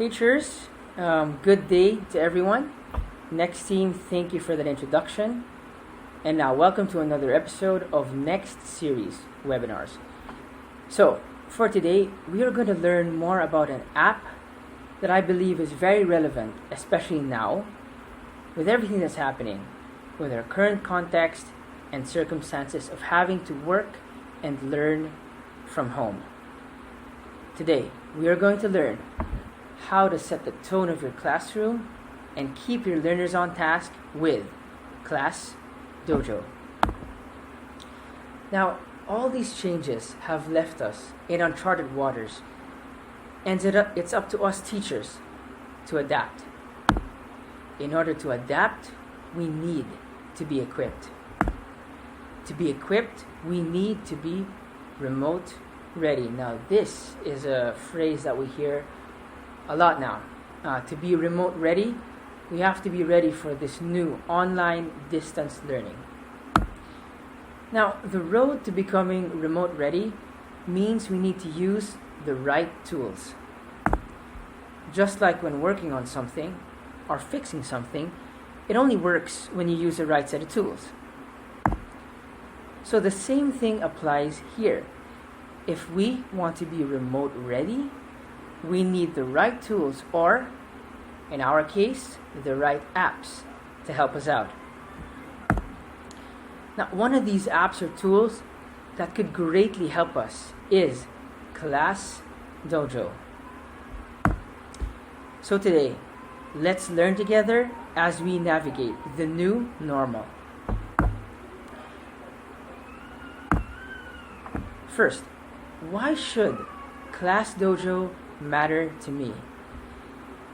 Hey cheers, good day to everyone. Next team, thank you for that introduction. And now welcome to another episode of Next Series webinars. So for today, we are going to learn more about an app that I believe is very relevant, especially now, with everything that's happening, with our current context and circumstances of having to work and learn from home. Today, we are going to learn how to set the tone of your classroom and keep your learners on task with Class Dojo. Now, all these changes have left us in uncharted waters, and it's up to us teachers to adapt. In order to adapt, we need to be equipped. To be equipped, we need to be remote ready. Now, this is a phrase that we hear a lot now. To be remote ready, we have to be ready for this new online distance learning. Now, the road to becoming remote ready means we need to use the right tools. Just like when working on something or fixing something, it only works when you use the right set of tools. So the same thing applies here. If we want to be remote ready, we need the right tools, or in our case, the right apps to help us out. Now, one of these apps or tools that could greatly help us is Class Dojo. So today, let's learn together as we navigate the new normal. First, why should Class Dojo matter to me?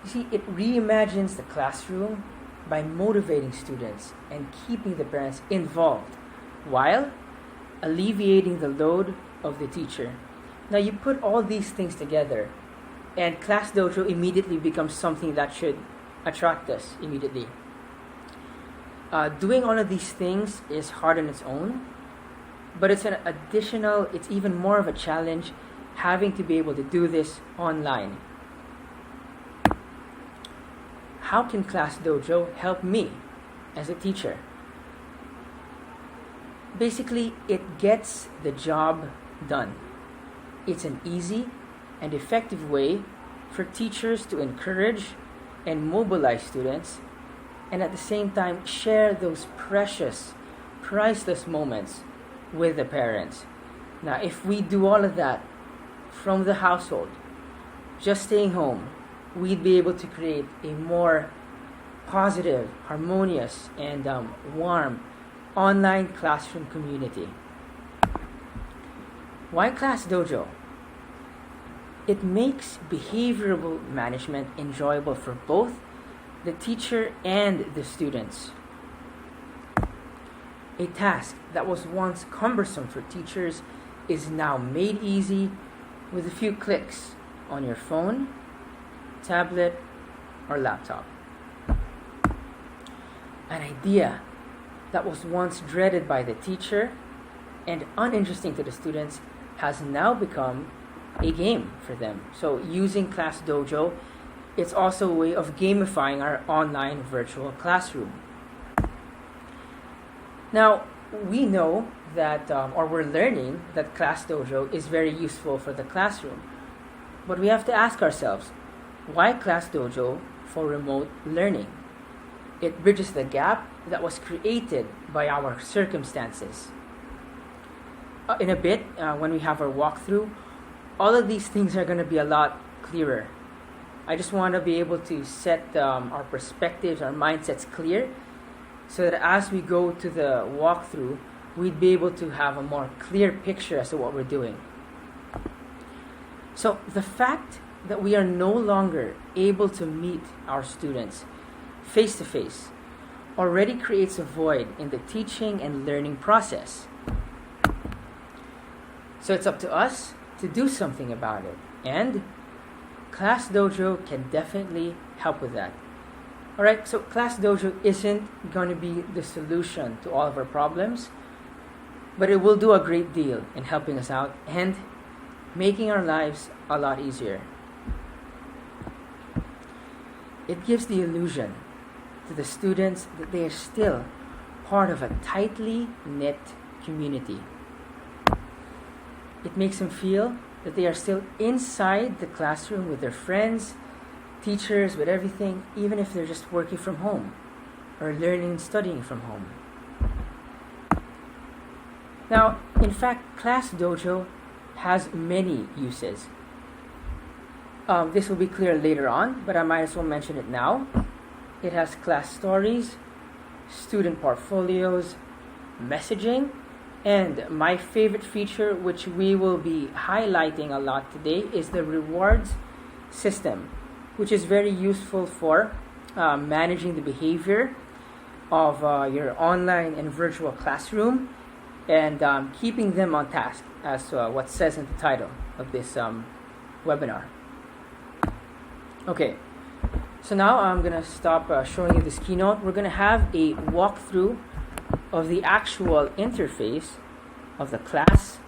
You see, it reimagines the classroom by motivating students and keeping the parents involved while alleviating the load of the teacher. Now, you put all these things together and Class Dojo immediately becomes something that should attract us immediately. Doing all of these things is hard on its own, but it's even more of a challenge having to be able to do this online. How can Class Dojo help me as a teacher? Basically, it gets the job done. It's an easy and effective way for teachers to encourage and mobilize students, and at the same time share those precious, priceless moments with the parents. Now, if we do all of that from the household, just staying home, we'd be able to create a more positive, harmonious, and warm online classroom community. Why Class Dojo? It makes behavioral management enjoyable for both the teacher and the students. A task that was once cumbersome for teachers is now made easy with a few clicks on your phone, tablet, or laptop. An idea that was once dreaded by the teacher and uninteresting to the students has now become a game for them. So using Class Dojo, it's also a way of gamifying our online virtual classroom. Now, we know that, or we're learning that Class Dojo is very useful for the classroom. But we have to ask ourselves, why Class Dojo for remote learning? It bridges the gap that was created by our circumstances. In a bit, when we have our walkthrough, all of these things are going to be a lot clearer. I just want to be able to set our perspectives, our mindsets clear, so that as we go to the walkthrough, we'd be able to have a more clear picture as to what we're doing. So the fact that we are no longer able to meet our students face to face already creates a void in the teaching and learning process. So it's up to us to do something about it, and Class Dojo can definitely help with that. Alright, so Class Dojo isn't going to be the solution to all of our problems, but it will do a great deal in helping us out and making our lives a lot easier. it gives the illusion to the students that they are still part of a tightly knit community. It makes them feel that they are still inside the classroom with their friends, teachers, with everything, even if they're just working from home or learning and studying from home. Now, in fact, Class Dojo has many uses. This will be clear later on, but I might as well mention it now. It has class stories, student portfolios, messaging, and my favorite feature, which we will be highlighting a lot today, is the rewards system, which is very useful for managing the behavior of your online and virtual classroom and keeping them on task, as what says in the title of this webinar. Okay, so now I'm going to stop showing you this keynote. We're going to have a walkthrough of the actual interface of the Class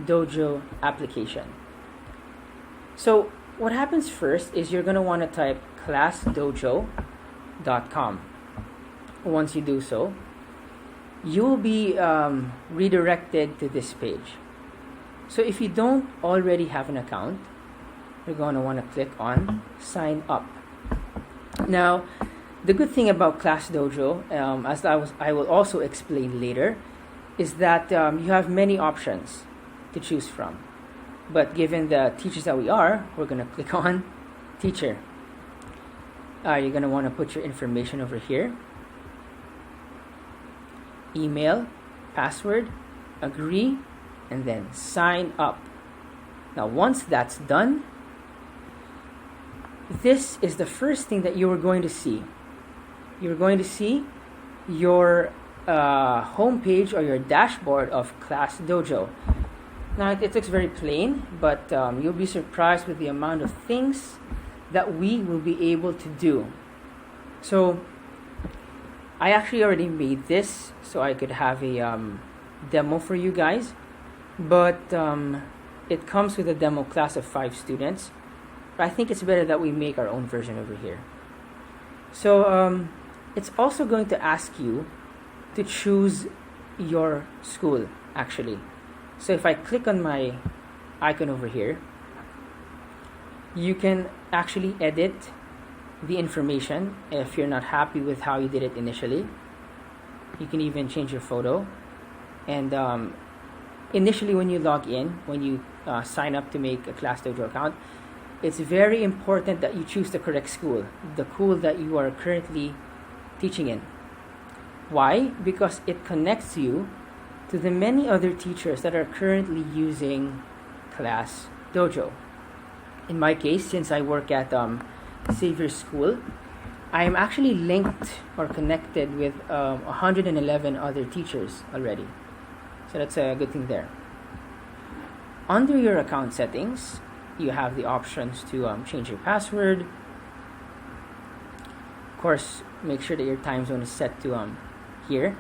Dojo application. So what happens first is you're going to want to type classdojo.com. Once you do so, you will be redirected to this page. So if you don't already have an account, you're going to want to click on Sign Up. Now, the good thing about Class Dojo, as I will also explain later, is that you have many options to choose from. But given the teachers that we are, we're going to click on Teacher. You're going to want to put your information over here. Email, password, agree, and then sign up. Now, once that's done, this is the first thing that you are going to see. You're going to see your homepage or your dashboard of Class Dojo. Now, it looks very plain, but you'll be surprised with the amount of things that we will be able to do. So, I actually already made this so I could have a demo for you guys, but it comes with a demo class of 5 students. But I think it's better that we make our own version over here. So it's also going to ask you to choose your school, actually. So if I click on my icon over here, you can actually edit the information if you're not happy with how you did it initially. You can even change your photo. And initially when you log in, when you sign up to make a Class Dojo account, it's very important that you choose the correct school, the school that you are currently teaching in. Why? Because it connects you to the many other teachers that are currently using Class Dojo. In my case, since I work at Xavier School, I am actually linked or connected with 111 other teachers already. So that's a good thing there. Under your account settings, you have the options to change your password. Of course, make sure that your time zone is set to here.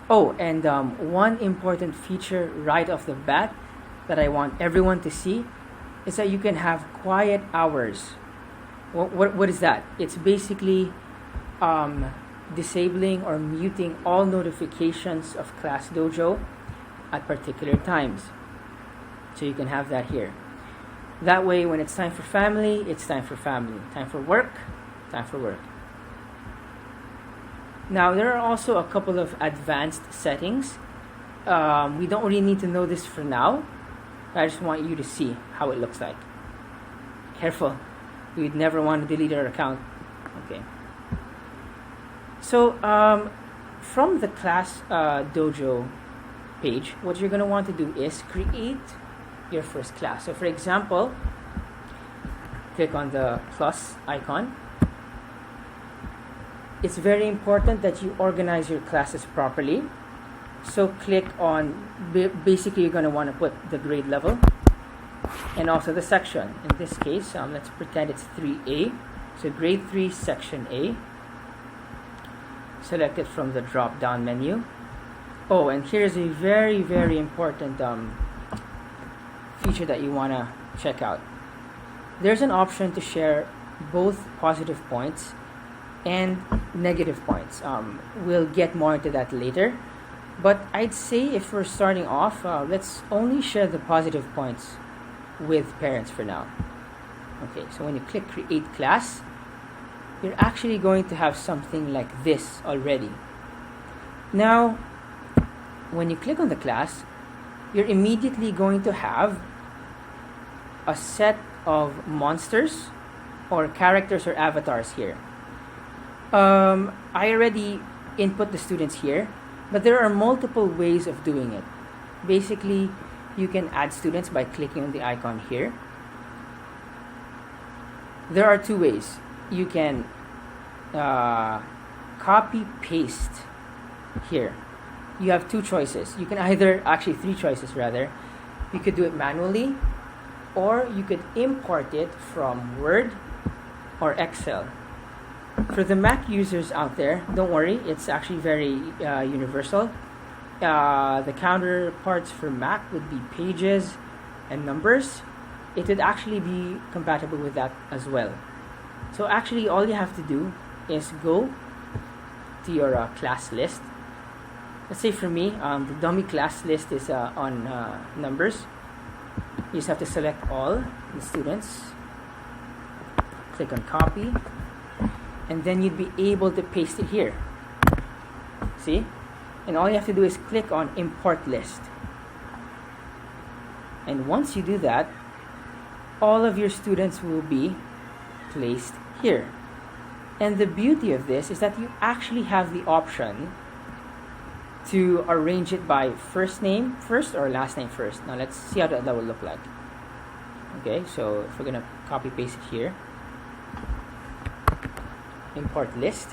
Oh, and one important feature right off the bat that I want everyone to see is that you can have quiet hours. What is that? It's basically disabling or muting all notifications of Class Dojo at particular times. So you can have that here. That way, when it's time for family, it's time for family. Time for work, time for work. Now, there are also a couple of advanced settings. We don't really need to know this for now. I just want you to see how it looks like. Careful. We'd never want to delete our account. Okay. So, from the Class Dojo page, what you're going to want to do is create your first class. So, for example, click on the plus icon. It's very important that you organize your classes properly. So, click on, basically you're going to want to put the grade level and also the section. In this case, let's pretend it's 3A. So, grade 3, section A. Select it from the drop down menu. Oh, and here's a very, very important feature that you want to check out. There's an option to share both positive points and negative points. We'll get more into that later. But I'd say if we're starting off, let's only share the positive points with parents for now. Okay, so when you click Create Class, you're actually going to have something like this already. Now, when you click on the class, you're immediately going to have a set of monsters or characters or avatars here. I already input the students here, but there are multiple ways of doing it. Basically, you can add students by clicking on the icon here. There are two ways. You can copy paste here. You have two choices. You can either, actually three choices rather. You could do it manually, or you could import it from Word or Excel. For the Mac users out there, don't worry, it's actually very universal. The counterparts for Mac would be pages and numbers. It would actually be compatible with that as well. So actually all you have to do is go to your class list. Let's say for me, the dummy class list is on numbers. You just have to select all the students, click on copy, and then you'd be able to paste it here. See? And all you have to do is click on import list. And once you do that, all of your students will be placed here. And the beauty of this is that you actually have the option to arrange it by first name first or last name first. Now let's see how that will look like. Okay, so if we're gonna copy paste it here, import list.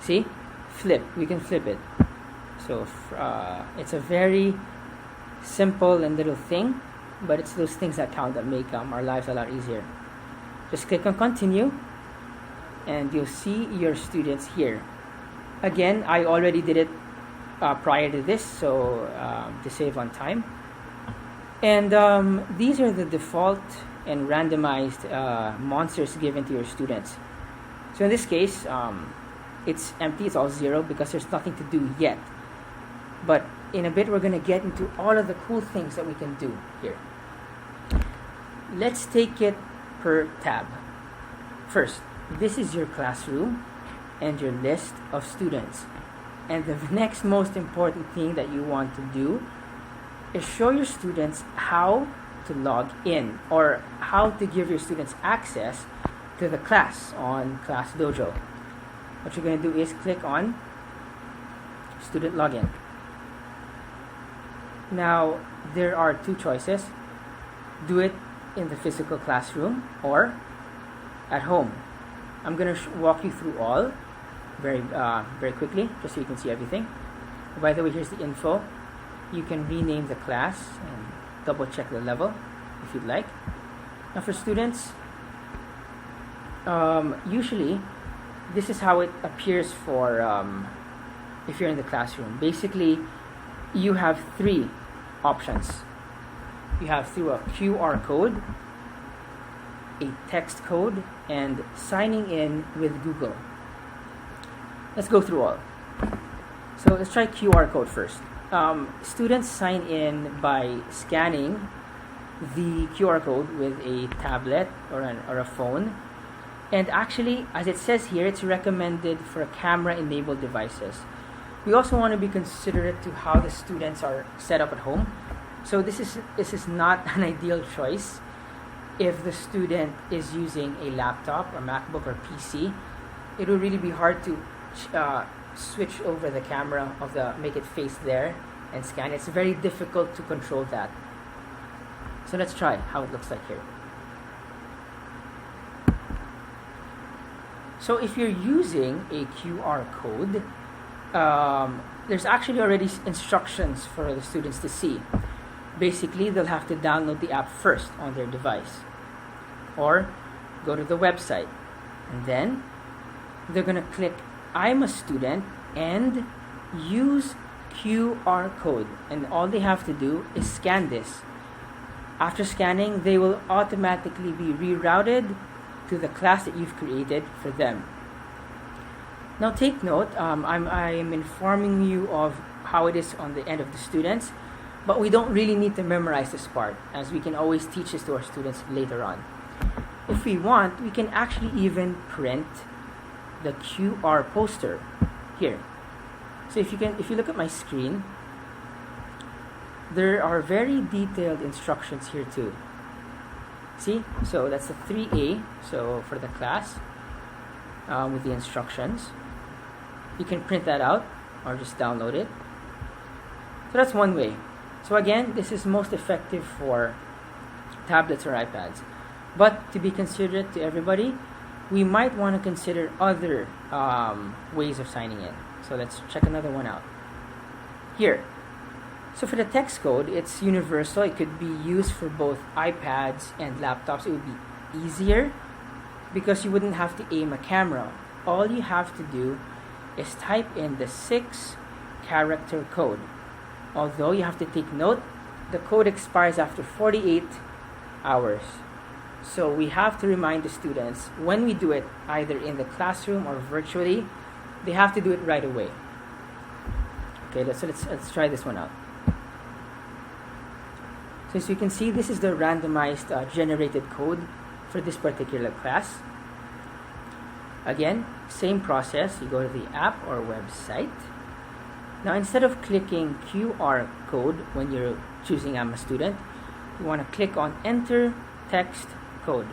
See, flip. We can flip it. So it's a very simple and little thing, but it's those things that count that make our lives a lot easier. Just click on continue, and you'll see your students here. Again, I already did it prior to this, so to save on time. And these are the default and randomized monsters given to your students. So in this case, it's empty, it's all zero because there's nothing to do yet. But in a bit, we're going to get into all of the cool things that we can do here. Let's take it per tab. First, this is your classroom and your list of students. And the next most important thing that you want to do is show your students how to log in, or how to give your students access to the class on Class Dojo. What you're going to do is click on Student Login. Now, there are two choices. Do it in the physical classroom or at home. I'm going to walk you through all very quickly, just so you can see everything. By the way, here's the info. You can rename the class and double check the level if you'd like. Now for students, usually this is how it appears for if you're in the classroom. Basically, you have three options. You have through a QR code, a text code, and signing in with Google. Let's go through all. So let's try QR code first. Students sign in by scanning the QR code with a tablet or a phone. And actually, as it says here, it's recommended for camera-enabled devices. We also want to be considerate to how the students are set up at home. So this is not an ideal choice if the student is using a laptop or MacBook or PC. It will really be hard to switch over the camera make it face there and scan. It's very difficult to control that. So let's try how it looks like here. So if you're using a QR code, there's actually already instructions for the students to see. Basically, they'll have to download the app first on their device, or go to the website, and then they're going to click I'm a student and use QR code, and all they have to do is scan this. After scanning, they will automatically be rerouted to the class that you've created for them. Now take note, I'm informing you of how it is on the end of the students, but we don't really need to memorize this part, as we can always teach this to our students later on. If we want, we can actually even print the QR poster here. So if you look at my screen, there are very detailed instructions here too. See? So that's the 3A, so for the class, with the instructions. You can print that out or just download it. So that's one way. So again, this is most effective for tablets or iPads. But to be considerate to everybody, we might want to consider other ways of signing in. So let's check another one out. Here. So for the text code, it's universal. It could be used for both iPads and laptops. It would be easier because you wouldn't have to aim a camera. All you have to do is type in the 6-character code. Although you have to take note, the code expires after 48 hours. So we have to remind the students when we do it, either in the classroom or virtually, they have to do it right away. Okay, let's try this one out. So as you can see, this is the randomized generated code for this particular class. Again, same process. You go to the app or website. Now, instead of clicking QR code when you're choosing I'm a student, you want to click on enter text code.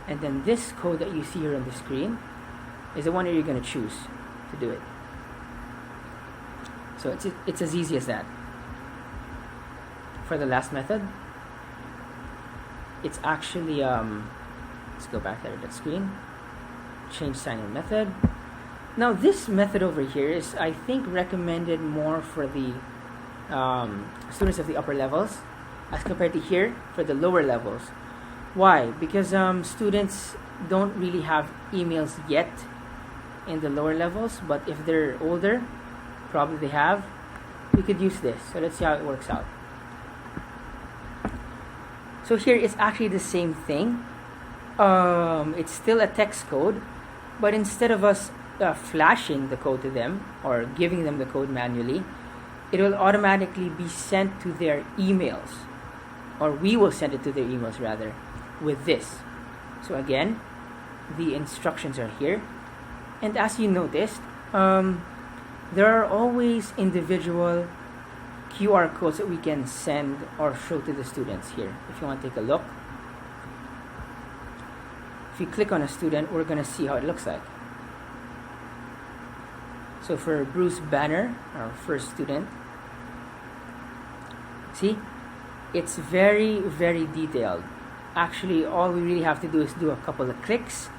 And then this code that you see here on the screen is the one that you're going to choose to do it. So it's as easy as that. For the last method, it's actually, let's go back there to that screen. Change sign-in method. Now this method over here is, I think, recommended more for the students of the upper levels as compared to here for the lower levels. Why? Because students don't really have emails yet in the lower levels, but if they're older, probably they have. We could use this. So let's see how it works out. So here it's actually the same thing. It's still a text code, but instead of us flashing the code to them or giving them the code manually, it will automatically be sent to their emails, or we will send it to their emails rather, with this. So again, the instructions are here, and as you noticed, there are always individual QR codes that we can send or show to the students here. If you want to take a look, if you click on a student, we're going to see how it looks like. So for Bruce Banner, our first student, see, it's very, very detailed. Actually, all we really have to do is do a couple of clicks,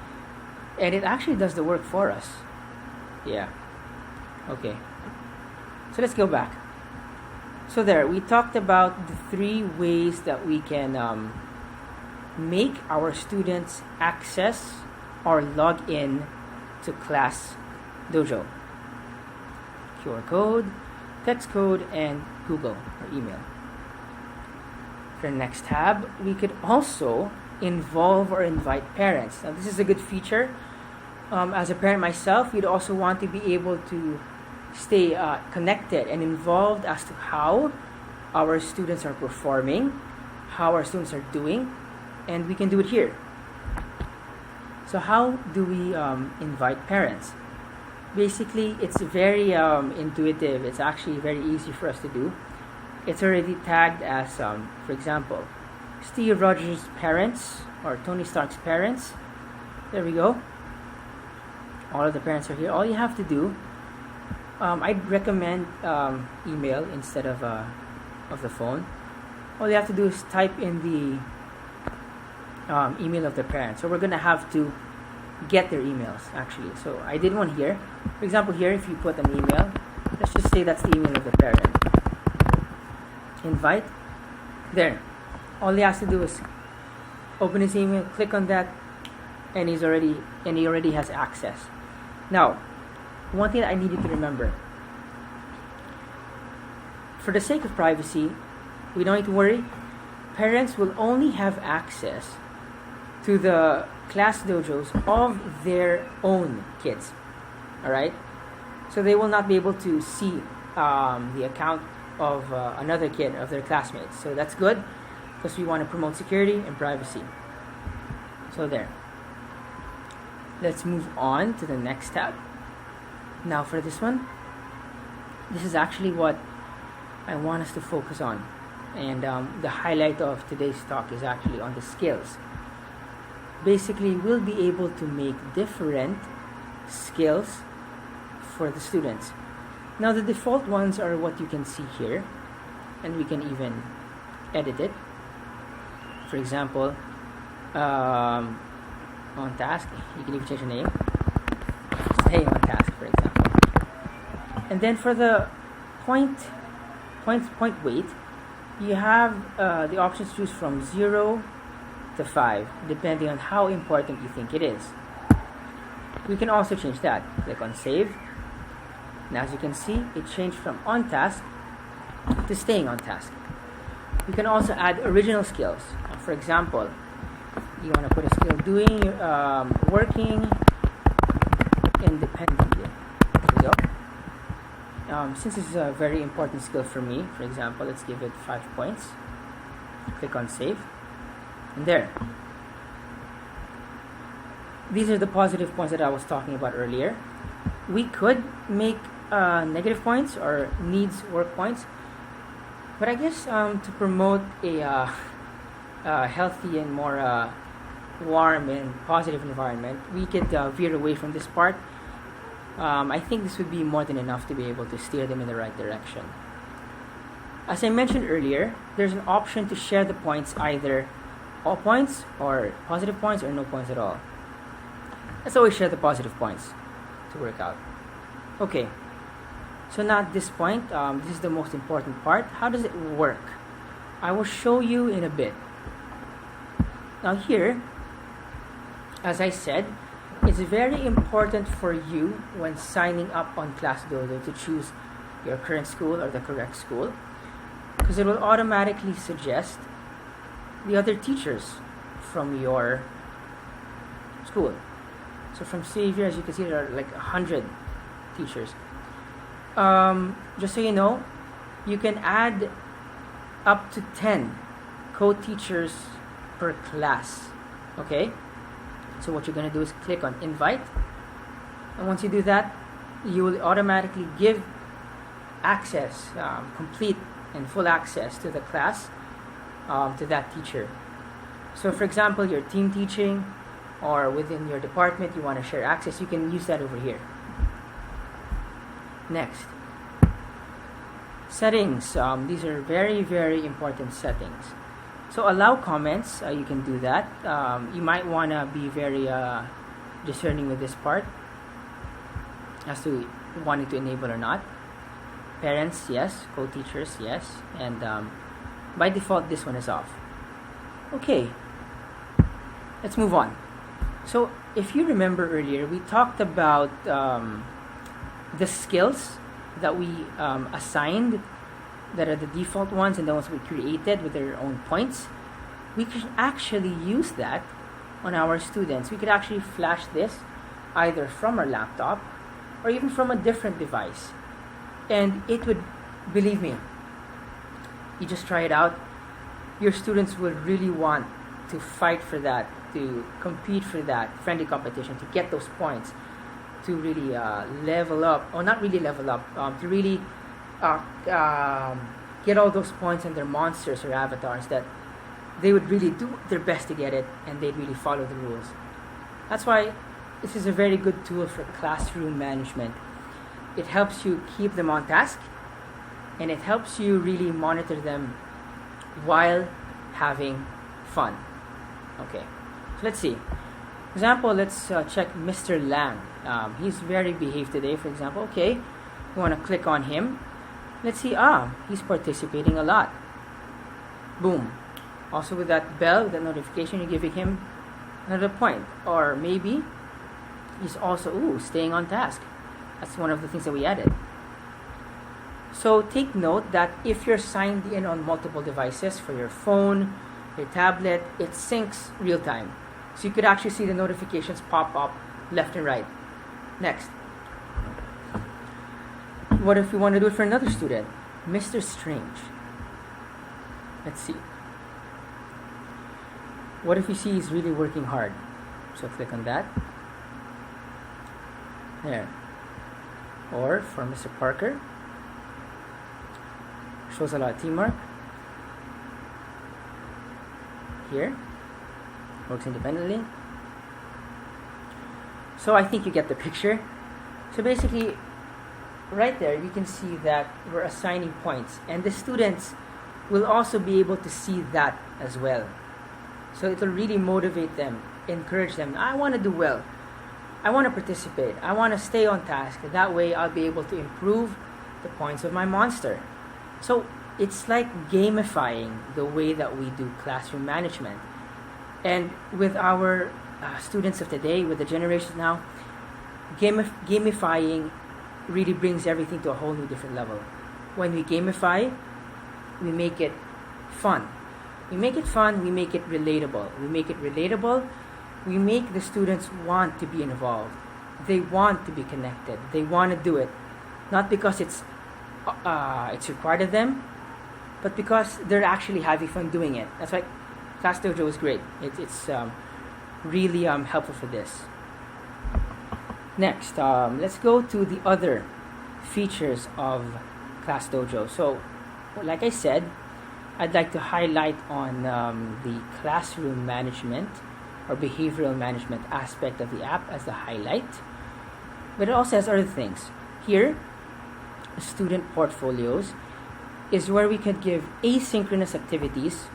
and it actually does the work for us. Yeah. Okay. So let's go back. So there, we talked about the 3 ways that we can make our students access or log in to Class Dojo. QR code, text code, and Google or email. For the next tab, we could also involve or invite parents. Now this is a good feature. As a parent myself, you'd also want to be able to stay connected and involved as to how our students are performing, how our students are doing, and we can do it here. So how do we invite parents? Basically, it's very intuitive. It's actually very easy for us to do. It's already tagged as, for example, Steve Rogers' parents or Tony Stark's parents. There we go. All of the parents are here. All you have to do, I'd recommend email instead of the phone. All you have to do is type in the email of the parents. So we're going to have to get their emails actually. So I did one here. For example, here if you put an email, let's just say that's the email of the parent. Invite. There. All he has to do is open his email, click on that, and he already has access. Now, one thing that I needed to remember. For the sake of privacy, we don't need to worry. Parents will only have access to the Class Dojos of their own kids. Alright? So they will not be able to see the account of another kid, of their classmates. So that's good, because we want to promote security and privacy. So there. Let's move on to the next tab. Now for this one, this is actually what I want us to focus on. And the highlight of today's talk is actually on the skills. Basically, we'll be able to make different skills for the students. Now the default ones are what you can see here, and we can even edit it. For example, on task, you can even change the name. Stay on task, for example. And then for the point weight, you have the options to choose from 0 to 5, depending on how important you think it is. We can also change that. Click on save. And as you can see, it changed from on task to staying on task. You can also add original skills. For example, you want to put a skill doing, working independently. There we go. Since this is a very important skill for me, for example, let's give it 5 points. Click on save. And there. These are the positive points that I was talking about earlier. We could make negative points or needs work points, but I guess to promote a healthy and more warm and positive environment, we could veer away from this part. I think this would be more than enough to be able to steer them in the right direction. As I mentioned earlier, there's an option to share the points, either all points or positive points or no points at all. Let's always share the positive points to work out. Okay, so now at this point, this is the most important part. How does it work? I will show you in a bit. Now here, as I said, it's very important for you when signing up on Class Dojo to choose your current school or the correct school, because it will automatically suggest the other teachers from your school. So from Xavier, as you can see, there are like 100 teachers. Just so you know, you can add up to 10 co-teachers per class. Okay? So what you're going to do is click on invite. And once you do that, you will automatically give access, complete and full access to the class, to that teacher. So for example, you're team teaching, or within your department you want to share access, you can use that over here. Next, settings. These are very, very important settings. So allow comments, you can do that. You might want to be very discerning with this part as to wanting to enable or not. Parents, yes. Co-teachers, yes. And by default, this one is off. Okay, let's move on. So if you remember earlier, we talked about the skills that we assigned, that are the default ones, and the ones we created with their own points. We can actually use that on our students. We could actually flash this either from our laptop or even from a different device. And it would, believe me, you just try it out, your students will really want to fight for that, to compete for that friendly competition, to get those points, to really level up, or not really level up, to really get all those points in their monsters or avatars, that they would really do their best to get it, and they'd really follow the rules. That's why this is a very good tool for classroom management. It helps you keep them on task, and it helps you really monitor them while having fun. Okay, so let's see. For example, let's check Mr. Lang. He's very behaved today, for example. Okay, we want to click on him. Let's see, he's participating a lot. Boom. Also with that bell, that notification, you're giving him another point. Or maybe he's also, staying on task. That's one of the things that we added. So take note that if you're signed in on multiple devices, for your phone, your tablet, it syncs real time. So you could actually see the notifications pop up left and right. Next. What if we want to do it for another student? Mr. Strange. Let's see. What if you see he's really working hard? So click on that. There. Or for Mr. Parker. Shows a lot of teamwork. Here. Works independently. So I think you get the picture. So basically, right there, you can see that we're assigning points. And the students will also be able to see that as well. So it will really motivate them, encourage them. I want to do well. I want to participate. I want to stay on task. That way I'll be able to improve the points of my monster. So it's like gamifying the way that we do classroom management. And with our students of today, with the generations now, gamifying really brings everything to a whole new different level. When we gamify, we make it fun. We make it fun, we make it relatable. We make it relatable, we make the students want to be involved. They want to be connected. They want to do it. Not because it's required of them, but because they're actually having fun doing it. That's why Class Dojo is great. It's really helpful for this. Next, let's go to the other features of Class Dojo. So, like I said, I'd like to highlight on the classroom management or behavioral management aspect of the app as the highlight. But it also has other things. Here, student portfolios is where we could give asynchronous activities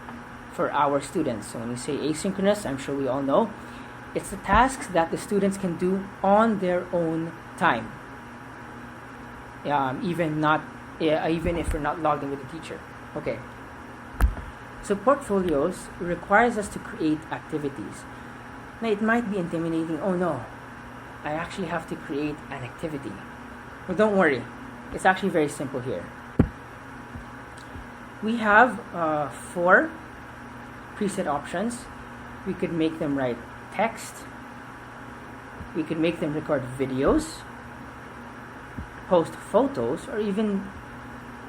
for our students. So when we say asynchronous, I'm sure we all know, it's the tasks that the students can do on their own time. Even if we're not logged in with the teacher. Okay. So portfolios requires us to create activities. Now it might be intimidating. Oh no, I actually have to create an activity. Well, don't worry. It's actually very simple here. We have 4 preset options. We could make them write text. We could make them record videos, post photos, or even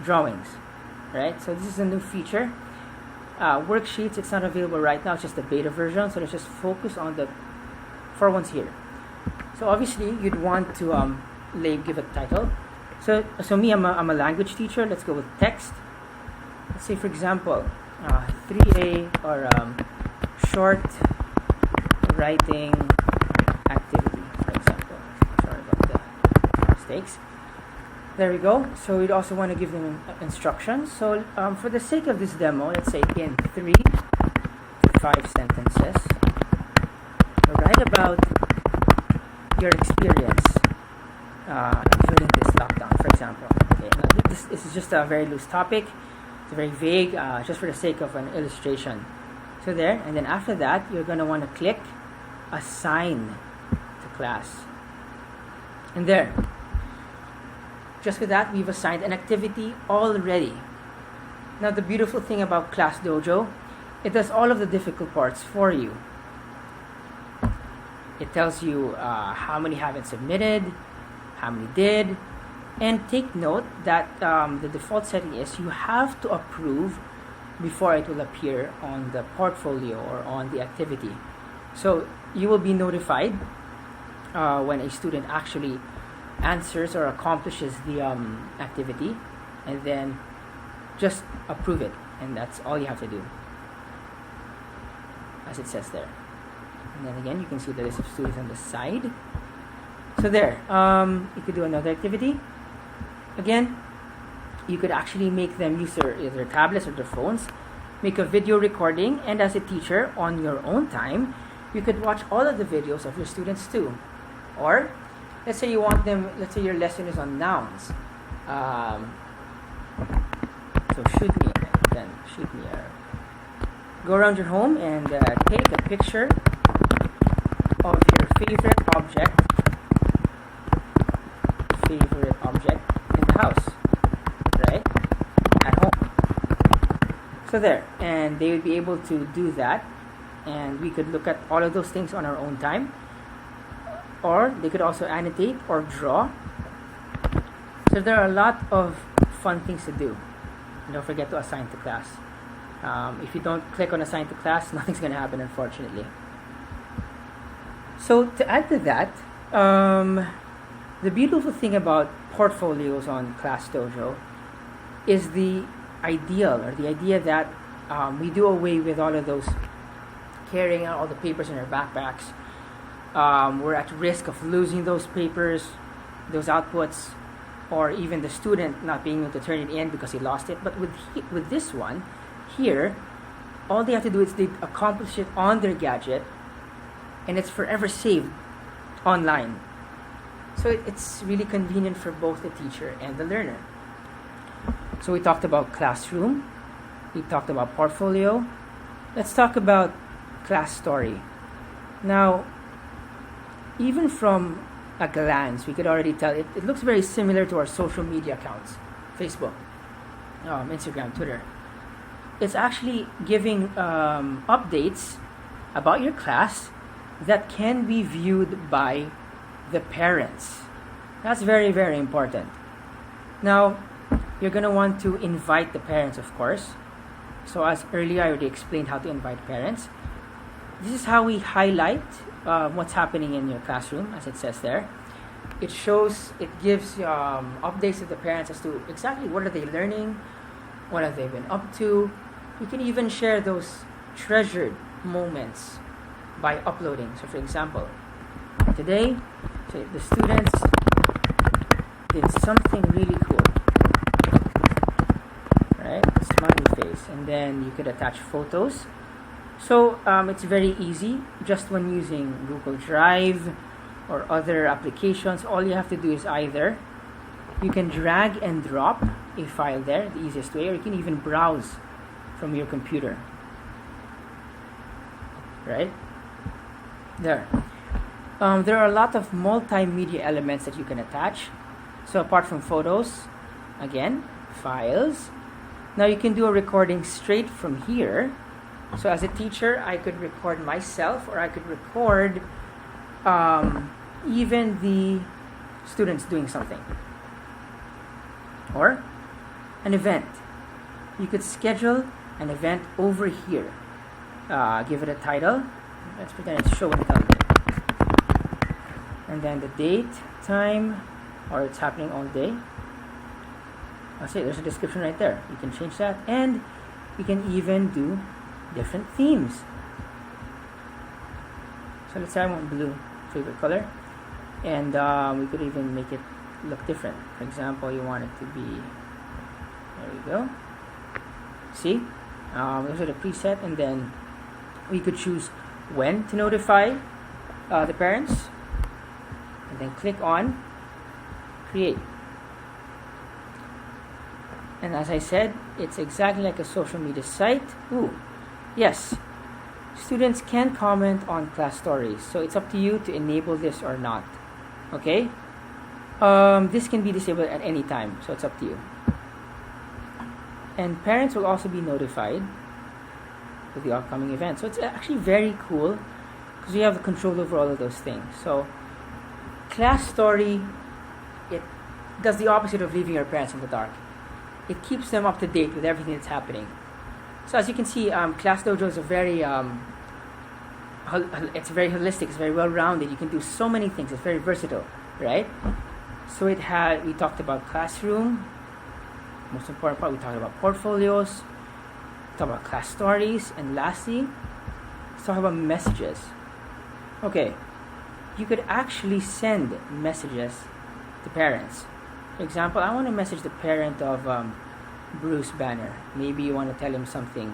drawings. Right? So this is a new feature. Worksheets, it's not available right now. It's just the beta version. So let's just focus on the 4 ones here. So obviously, you'd want to give a title. So me, I'm a language teacher. Let's go with text. Let's say, for example, 3A or short writing activity, for example. Sorry about the mistakes. There we go. So we'd also want to give them instructions. So for the sake of this demo, let's say in 3 to 5 sentences, write about your experience during this lockdown, for example. Okay, now this is just a very loose topic. It's very vague, just for the sake of an illustration. So there, and then after that, you're going to want to click Assign to Class. And there. Just with that, we've assigned an activity already. Now, the beautiful thing about Class Dojo, it does all of the difficult parts for you. It tells you how many haven't submitted, how many did, and take note that the default setting is you have to approve before it will appear on the portfolio or on the activity. So you will be notified when a student actually answers or accomplishes the activity, and then just approve it, and that's all you have to do, as it says there. And then again, you can see the list of students on the side. So there, you could do another activity. Again, you could actually make them use their tablets or their phones, make a video recording, and as a teacher, on your own time, you could watch all of the videos of your students too. Or let's say you want them, let's say your lesson is on nouns. So shoot me. Go around your home and take a picture of your favorite object in the house, right? At home. So there, and they would be able to do that, and we could look at all of those things on our own time, or they could also annotate or draw. So there are a lot of fun things to do. And don't forget to assign to class. If you don't click on assign to class, nothing's going to happen, unfortunately. So to add to that, the beautiful thing about portfolios on Class Dojo is the idea that we do away with all of those carrying out all the papers in our backpacks. We're at risk of losing those papers, those outputs, or even the student not being able to turn it in because he lost it. But with this one here, all they have to do is they accomplish it on their gadget, and it's forever saved online. So it's really convenient for both the teacher and the learner. So we talked about classroom, we talked about portfolio. Let's talk about class story. Now, even from a glance, we could already tell it looks very similar to our social media accounts, Facebook, Instagram, Twitter. It's actually giving updates about your class that can be viewed by the parents. That's very, very important. Now, you're going to want to invite the parents, of course. So as earlier I already explained how to invite parents. This is how we highlight what's happening in your classroom, as it says there. It gives updates to the parents as to exactly what are they learning, what have they been up to. You can even share those treasured moments by uploading. So for example, today, say the students did something really cool, right? Smiley face, and then you could attach photos. So it's very easy. Just when using Google Drive or other applications, all you have to do is either you can drag and drop a file there, the easiest way, or you can even browse from your computer, right? There are a lot of multimedia elements that you can attach. So apart from photos, again, files. Now you can do a recording straight from here. So as a teacher, I could record myself, or I could record even the students doing something, or an event. You could schedule an event over here. Give it a title. Let's pretend it's show and tell day. And then the date, time, or it's happening all day. I'll say there's a description right there. You can change that, and you can even do different themes. So let's say I want blue, favorite color, and we could even make it look different. For example, you want it to be, there we go. See, those are the preset, and then we could choose when to notify the parents, and then click on create. And as I said, it's exactly like a social media site. Yes, students can comment on class stories, so it's up to you to enable this or not. Okay? This can be disabled at any time, so it's up to you. And parents will also be notified with the upcoming event. So it's actually very cool because you have control over all of those things. So class story, it does the opposite of leaving your parents in the dark. It keeps them up to date with everything that's happening. So as you can see, Class Dojo is it's very holistic, it's very well-rounded. You can do so many things. It's very versatile, right? So we talked about classroom. Most important part, we talked about portfolios. We talked about class stories, and lastly, let's talk about messages. Okay, you could actually send messages to parents. For example, I want to message the parent of Bruce Banner. Maybe you want to tell him something.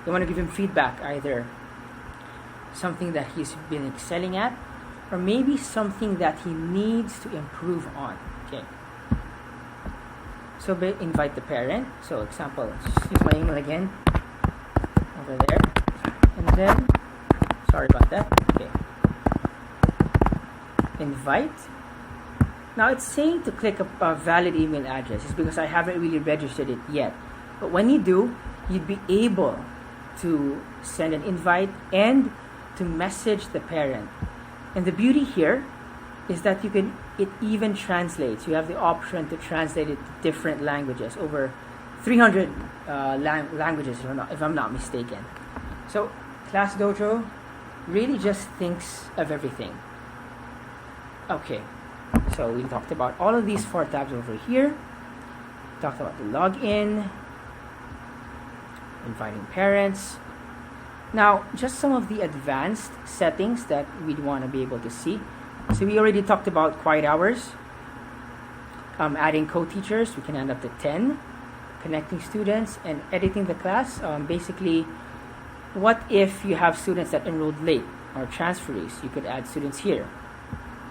You want to give him feedback, either something that he's been excelling at, or maybe something that he needs to improve on. Okay. So invite the parent. So example, let's use my email again. Over there. And then, sorry about that. Okay. Invite. Now it's saying to click a valid email address. It's because I haven't really registered it yet. But when you do, you'd be able to send an invite, and to message the parent. And the beauty here is that it even translates. You have the option to translate it to different languages, over 300 languages if I'm not mistaken. So Class Dojo really just thinks of everything. Okay, so we talked about all of these 4 tabs over here. Talked about the login, inviting parents. Now, just some of the advanced settings that we'd want to be able to see. So we already talked about quiet hours, adding co-teachers. We can add up to 10, connecting students, and editing the class. Basically, what if you have students that enrolled late or transferees? You could add students here.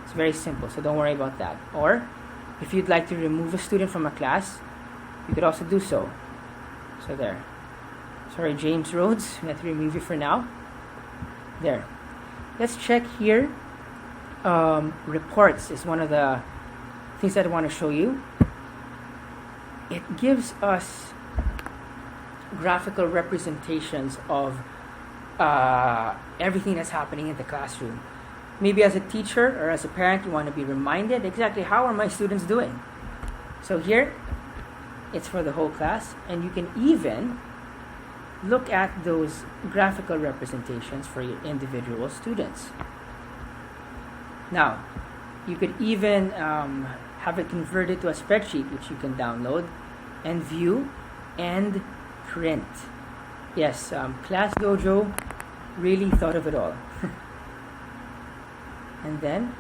It's very simple, so don't worry about that. Or if you'd like to remove a student from a class, you could also do so. So there. Sorry, James Rhodes, we have to remove you for now. There. Let's check here. Reports is one of the things that I want to show you. It gives us graphical representations of everything that's happening in the classroom. Maybe as a teacher or as a parent, you want to be reminded exactly how are my students doing. So here, it's for the whole class, and you can even look at those graphical representations for your individual students. Now, you could even have it converted to a spreadsheet, which you can download and view and print. Yes, Class Dojo really thought of it all. And then,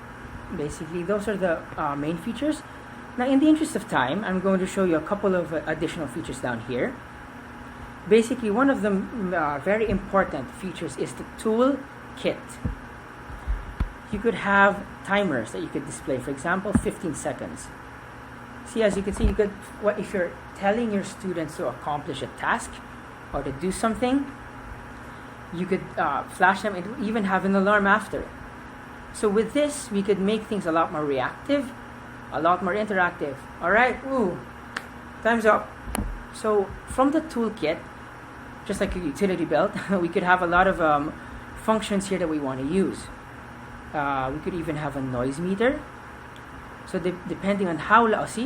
basically, those are the main features. Now, in the interest of time, I'm going to show you a couple of additional features down here. Basically, one of the very important features is the tool kit. You could have timers that you could display. For example, 15 seconds. See, as you can see, if you're telling your students to accomplish a task or to do something, you could flash them and even have an alarm after. So with this, we could make things a lot more reactive, a lot more interactive. All right, time's up. So from the toolkit, just like a utility belt, we could have a lot of functions here that we want to use. We could even have a noise meter. So depending on how loud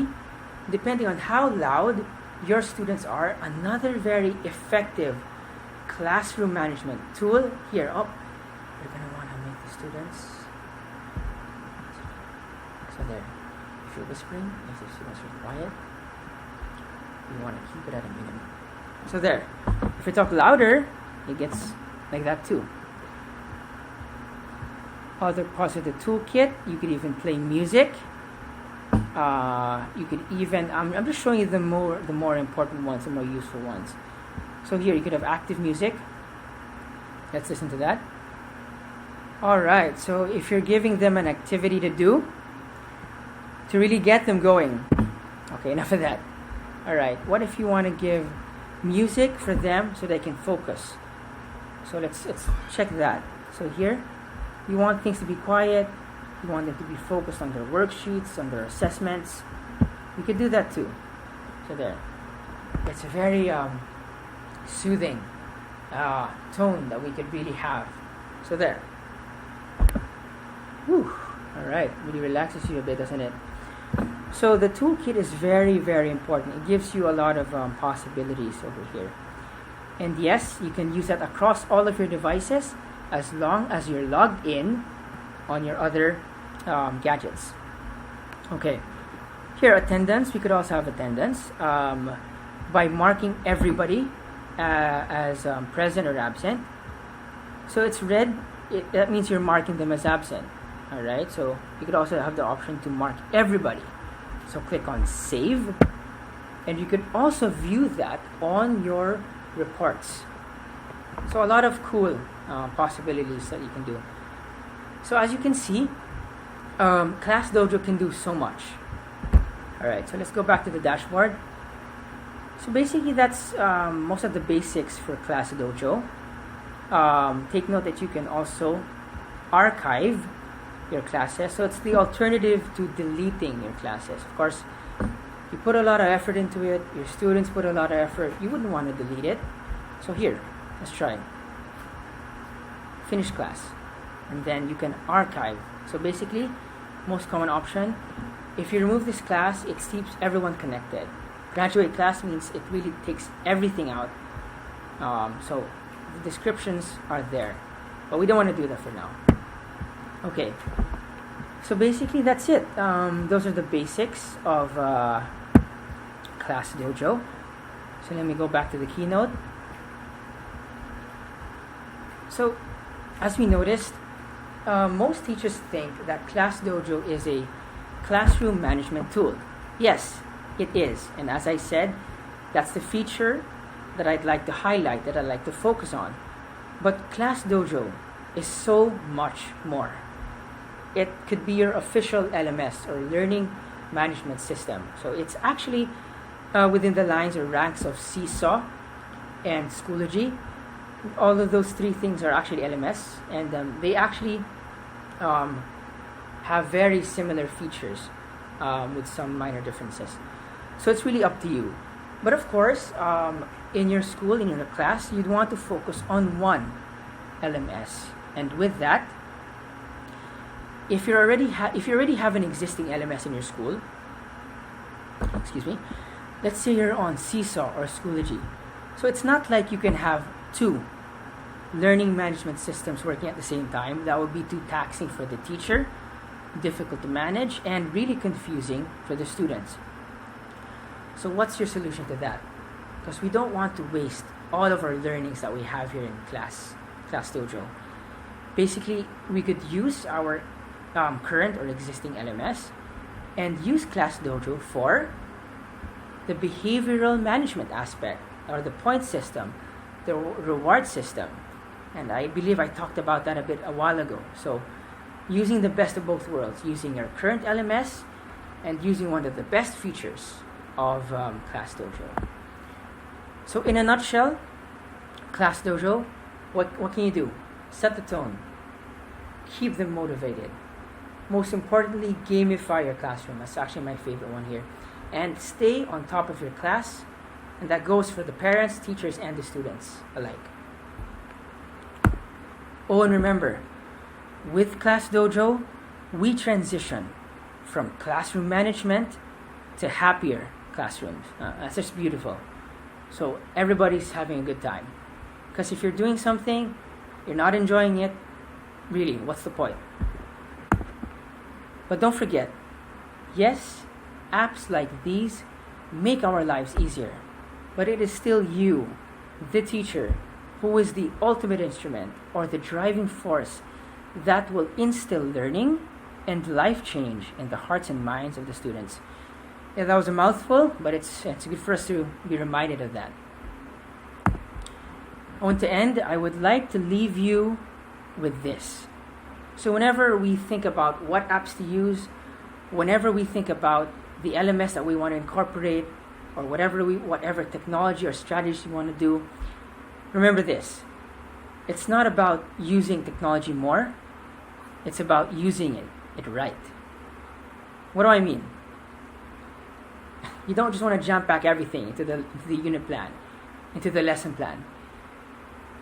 your students are, another very effective classroom management tool here. You're going to want to make the students. So there. If you're whispering, if the students are quiet, you want to keep it at a minimum. So there. If you talk louder, it gets like that too. Other parts of the toolkit, you could even play music. You could even, I'm just showing you the more important ones, the more useful ones. So here you could have active music. Let's listen to that. Alright, so if you're giving them an activity to do, to really get them going. Okay, enough of that. Alright, what if you want to give music for them so they can focus? So let's check that. So here, you want things to be quiet. You want them to be focused on their worksheets, on their assessments. You could do that too. So there. It's a very soothing tone that we could really have. So there. Whew. Alright, really relaxes you a bit, doesn't it? So the toolkit is very, very important. It gives you a lot of possibilities over here. And yes, you can use that across all of your devices as long as you're logged in on your other gadgets. Okay, here attendance, we could also have attendance by marking everybody as present or absent. So it's red, that means you're marking them as absent. Alright, so you could also have the option to mark everybody. So click on save, and you could also view that on your reports. So a lot of cool possibilities that you can do. So as you can see, Class Dojo can do so much. Alright, so let's go back to the dashboard. So basically that's most of the basics for Class Dojo. Take note that you can also archive your classes. So it's the alternative to deleting your classes. Of course, you put a lot of effort into it, your students put a lot of effort, you wouldn't want to delete it. So here, Let's try. Finish class. And then you can archive. So basically, most common option, if you remove this class, it keeps everyone connected. Graduate class means it really takes everything out. So the descriptions are there. But we don't want to do that for now. Okay. So basically that's it. Those are the basics of Class Dojo. So let me go back to the keynote. So as we noticed, most teachers think that Class Dojo is a classroom management tool. Yes, it is. And as I said, that's the feature that I'd like to highlight, that I'd like to focus on. But Class Dojo is so much more. It could be your official LMS or learning management system. So it's actually within the lines or ranks of Seesaw and Schoology. All of those three things are actually LMS, and they actually have very similar features with some minor differences. So it's really up to you. But of course, in your school, in your class, you'd want to focus on one LMS. And with that, if you already have an existing LMS in your school, let's say you're on Seesaw or Schoology. So it's not like you can have two learning management systems working at the same time. That would be too taxing for the teacher, difficult to manage, and really confusing for the students. So what's your solution to that? Because we don't want to waste all of our learnings that we have here in Class Dojo. Basically, we could use our current or existing LMS and use Class Dojo for the behavioral management aspect, or the point system, the reward system. And I believe I talked about that a while ago. So using the best of both worlds, using your current LMS and using one of the best features of Class Dojo. So in a nutshell, Class Dojo, what can you do? Set the tone. Keep them motivated. Most importantly, gamify your classroom. That's actually my favorite one here. And stay on top of your class. And that goes for the parents, teachers, and the students alike. Oh, and remember, with Class Dojo, we transition from classroom management to happier classrooms. That's just beautiful. So everybody's having a good time. Because if you're doing something, you're not enjoying it, really, what's the point? But don't forget, yes, apps like these make our lives easier. But it is still you, the teacher, who is the ultimate instrument or the driving force that will instill learning and life change in the hearts and minds of the students. Yeah, that was a mouthful, but it's good for us to be reminded of that. On to end, I would like to leave you with this. So whenever we think about what apps to use, whenever we think about the LMS that we want to incorporate, or whatever technology or strategy you want to do, remember this. It's not about using technology more. It's about using it right. What do I mean? You don't just want to jump back everything into the unit plan, into the lesson plan.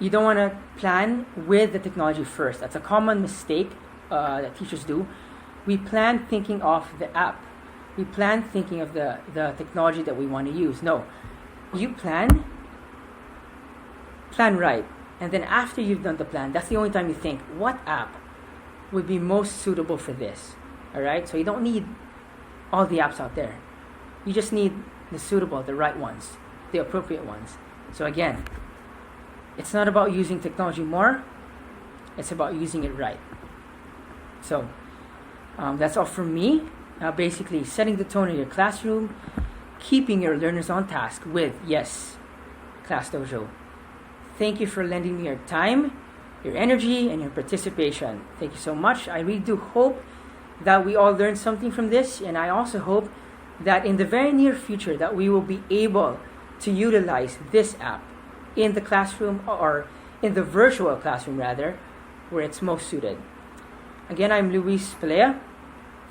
You don't want to plan with the technology first. That's a common mistake that teachers do. We plan thinking of the app. We plan thinking of the technology that we want to use. No, you plan right. And then after you've done the plan, that's the only time you think, what app would be most suitable for this? All right? So you don't need all the apps out there. You just need the suitable, the right ones, the appropriate ones. So again, it's not about using technology more. It's about using it right. So that's all from me. Basically, setting the tone in your classroom, keeping your learners on task with, yes, Class Dojo. Thank you for lending me your time, your energy, and your participation. Thank you so much. I really do hope that we all learned something from this, and I also hope that in the very near future that we will be able to utilize this app in the classroom, or in the virtual classroom rather, where it's most suited. Again, I'm Luis Pelea.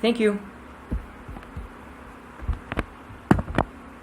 Thank you.